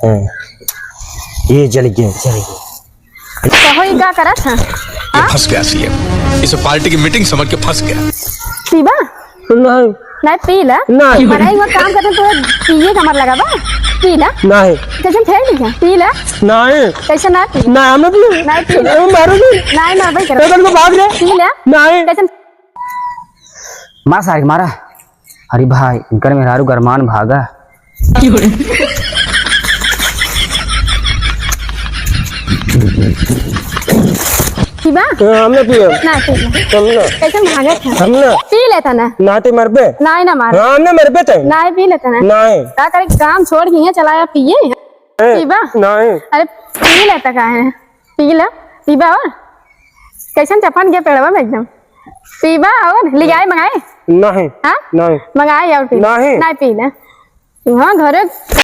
ये जल गया कहो ये क्या करा था? फंस गया सीएम, इसे पार्टी की मीटिंग समझ के फंस गया। पीबा नहीं नहीं पी ला नहीं मराई वो काम करते तो पिए कमर लगा बा पी ला नहीं कैसे फेंक दी क्या पी ला नहीं कैसे ना पी नहीं हमने पी नहीं पी ला मारूंगी नहीं ना भाई कर तो भाग ले पी ला नहीं कैसे मार सारे मारा। अरे भाई इनकर मेहरारू गरमान भागा। पीबा हमने पिया ना पी ला हमने कैसे भागे था हमने पी लेता ना नाटे मर पे नहीं ना मार हमने मर पे थे नहीं पी लेता ना नहीं क्या करे काम छोड़ के चलाया पिए पीबा नहीं अरे पी लेता का है पी ला पीबा और कैसे चपन के पेड़वा में एकदम पीबा और लिगाए मंगाए नहीं हाँ नहीं मंगाए और पी नहीं नहीं पी ला हाँ घरे